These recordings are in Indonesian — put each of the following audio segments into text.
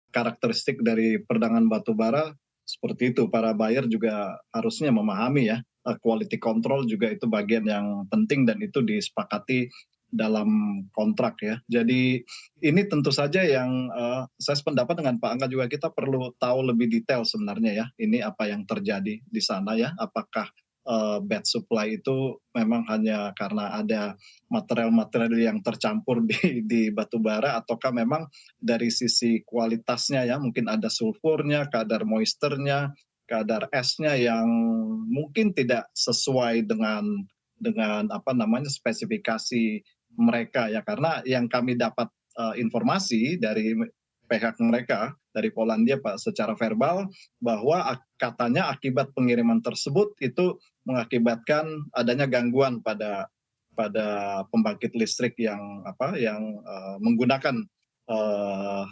karakteristik dari perdagangan batu bara seperti itu. Para buyer juga harusnya memahami ya, quality control juga itu bagian yang penting dan itu disepakati dalam kontrak ya. Jadi ini tentu saja yang saya sependapat dengan Pak Angga juga kita perlu tahu lebih detail sebenarnya ya. Ini apa yang terjadi di sana ya. Apakah bad supply itu memang hanya karena ada material-material yang tercampur di batu bara ataukah memang dari sisi kualitasnya ya mungkin ada sulfurnya, kadar moisturnya, kadar esnya yang mungkin tidak sesuai dengan apa namanya spesifikasi mereka ya karena yang kami dapat informasi dari pihak mereka dari Polandia Pak secara verbal bahwa katanya akibat pengiriman tersebut itu mengakibatkan adanya gangguan pada pembangkit listrik yang menggunakan uh,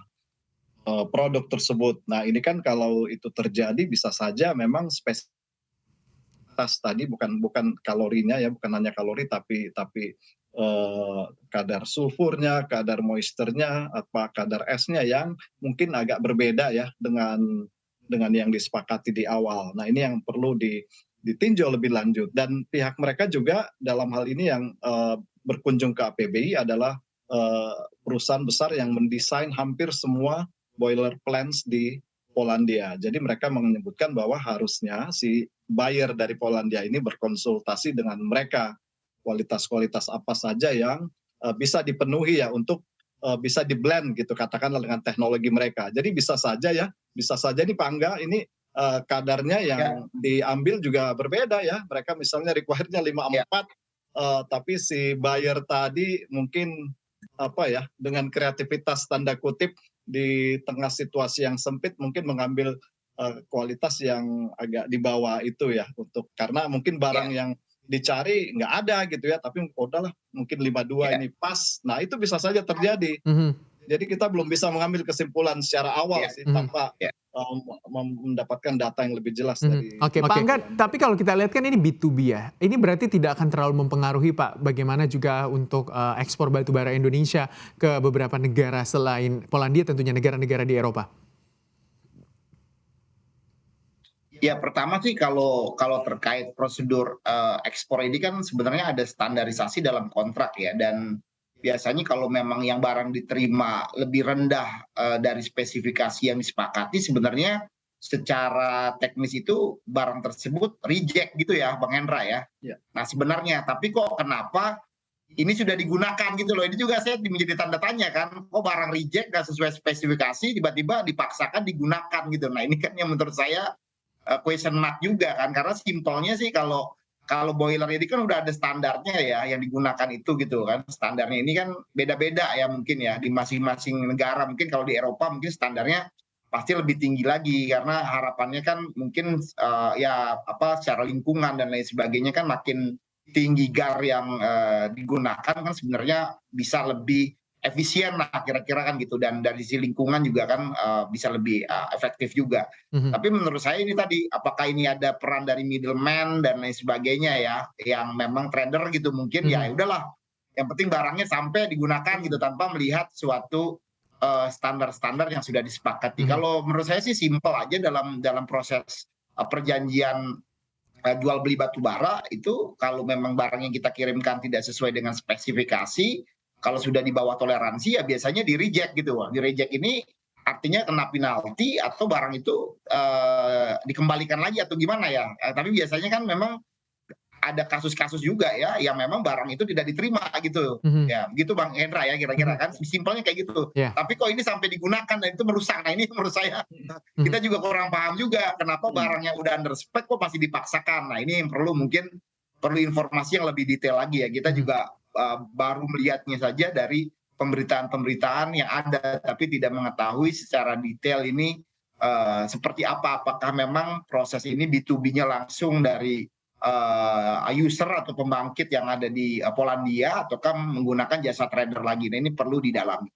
produk tersebut. Nah ini kan kalau itu terjadi bisa saja memang spesifikasi tadi bukan kalorinya ya bukan hanya kalori tapi kadar sulfurnya, kadar moisturnya, apa kadar esnya yang mungkin agak berbeda ya dengan yang disepakati di awal. Nah ini yang perlu ditinjau lebih lanjut dan pihak mereka juga dalam hal ini yang berkunjung ke APBI adalah perusahaan besar yang mendesain hampir semua boiler plants di Polandia. Jadi mereka menyebutkan bahwa harusnya si buyer dari Polandia ini berkonsultasi dengan mereka kualitas-kualitas apa saja yang bisa dipenuhi ya untuk bisa di-blend gitu katakanlah dengan teknologi mereka. Jadi bisa saja nih Pak Angga ini kadarnya yang diambil juga berbeda ya. Mereka misalnya require-nya 54 tapi si buyer tadi mungkin dengan kreativitas tanda kutip di tengah situasi yang sempit mungkin mengambil kualitas yang agak di bawah itu ya untuk karena mungkin barang yang dicari nggak ada gitu ya tapi udahlah mungkin 52 ini pas. Nah itu bisa saja terjadi. Jadi kita belum bisa mengambil kesimpulan secara awal sih tanpa mendapatkan data yang lebih jelas dari. Oke, Pak Angga, tapi kalau kita lihat kan ini B2B ya. Ini berarti tidak akan terlalu mempengaruhi Pak bagaimana juga untuk ekspor batu bara Indonesia ke beberapa negara selain Polandia tentunya negara-negara di Eropa. Ya pertama sih kalau terkait prosedur ekspor ini kan sebenarnya ada standarisasi dalam kontrak ya dan biasanya kalau memang yang barang diterima lebih rendah dari spesifikasi yang disepakati sebenarnya secara teknis itu barang tersebut reject gitu ya Bang Hendra ya. Nah sebenarnya tapi kok kenapa ini sudah digunakan gitu loh, ini juga saya menjadi tanda tanya kan, kok barang reject gak sesuai spesifikasi tiba-tiba dipaksakan digunakan gitu. Nah ini kan yang menurut saya question mark juga kan karena simpelnya sih kalau boiler ini kan udah ada standarnya ya yang digunakan itu gitu kan standarnya ini kan beda-beda ya mungkin ya di masing-masing negara mungkin kalau di Eropa mungkin standarnya pasti lebih tinggi lagi karena harapannya kan mungkin secara lingkungan dan lain sebagainya kan makin tinggi GAR yang digunakan kan sebenarnya bisa lebih efisien lah kira-kira kan gitu dan dari sisi lingkungan juga kan bisa lebih efektif juga. Tapi menurut saya ini tadi apakah ini ada peran dari middleman dan lain sebagainya ya yang memang trader gitu mungkin ya udahlah yang penting barangnya sampai digunakan gitu tanpa melihat suatu standar-standar yang sudah disepakati. Kalau menurut saya sih simple aja dalam proses perjanjian jual beli batu bara itu kalau memang barang yang kita kirimkan tidak sesuai dengan spesifikasi kalau sudah di bawah toleransi ya biasanya di reject gitu. Di reject ini artinya kena penalti atau barang itu dikembalikan lagi atau gimana ya. Tapi biasanya kan memang ada kasus-kasus juga ya yang memang barang itu tidak diterima gitu. Ya, gitu Bang Hendra ya kira-kira kan simpelnya kayak gitu. Tapi kok ini sampai digunakan dan itu merusak. Nah ini menurut saya kita juga kurang paham juga kenapa barang yang udah under spec kok masih dipaksakan. Nah ini yang perlu informasi yang lebih detail lagi ya. Kita juga baru melihatnya saja dari pemberitaan-pemberitaan yang ada tapi tidak mengetahui secara detail ini seperti apakah memang proses ini B2B-nya langsung dari user atau pembangkit yang ada di Polandia ataukah menggunakan jasa trader lagi. Nah ini perlu didalami.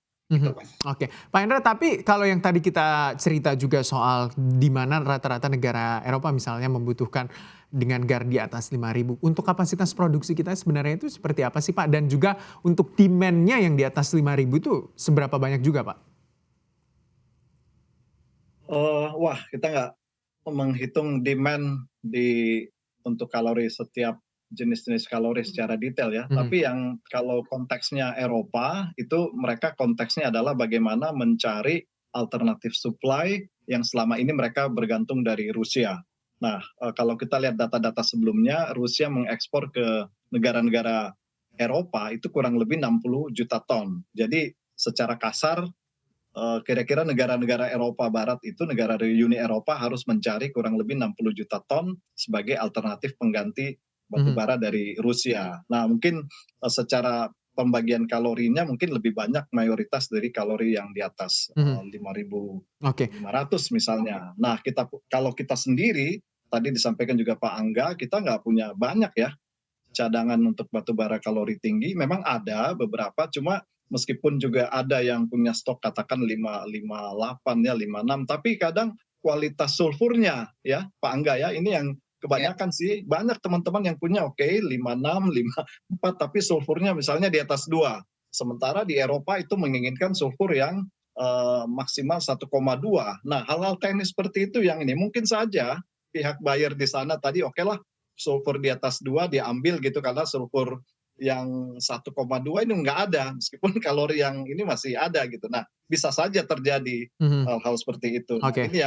Oke, Pak Hendra, tapi kalau yang tadi kita cerita juga soal di mana rata-rata negara Eropa misalnya membutuhkan dengan GAR di atas 5.000, untuk kapasitas produksi kita sebenarnya itu seperti apa sih Pak? Dan juga untuk demand-nya yang di atas 5.000 itu seberapa banyak juga Pak? Wah, kita nggak menghitung demand untuk kalori setiap jenis-jenis kalori secara detail ya. Mhm, Tapi yang kalau konteksnya Eropa, itu mereka konteksnya adalah bagaimana mencari alternatif supply yang selama ini mereka bergantung dari Rusia. Nah, kalau kita lihat data-data sebelumnya, Rusia mengekspor ke negara-negara Eropa itu kurang lebih 60 juta ton. Jadi secara kasar kira-kira negara-negara Eropa Barat itu, negara dari Uni Eropa harus mencari kurang lebih 60 juta ton sebagai alternatif pengganti batu mhm, bara dari Rusia. Nah, mungkin secara pembagian kalorinya mungkin lebih banyak mayoritas dari kalori yang di atas mhm. 5.500 Oke. misalnya. Nah, kalau kita sendiri, tadi disampaikan juga Pak Angga, kita nggak punya banyak ya cadangan untuk batu bara kalori tinggi. Memang ada beberapa, cuma meskipun juga ada yang punya stok katakan 558 ya, 56, tapi kadang kualitas sulfurnya ya Pak Angga ya, ini yang Ya, kebanyakan sih, banyak teman-teman yang punya oke 56, 54, tapi sulfurnya misalnya di atas 2. Sementara di Eropa itu menginginkan sulfur yang maksimal 1,2. Nah, hal-hal teknis seperti itu yang ini mungkin saja pihak buyer di sana tadi oke lah sulfur di atas 2 diambil gitu karena sulfur yang 1,2 ini nggak ada meskipun kalori yang ini masih ada gitu. Nah, bisa saja terjadi Mhm. hal-hal seperti itu. Nah, Oke. ini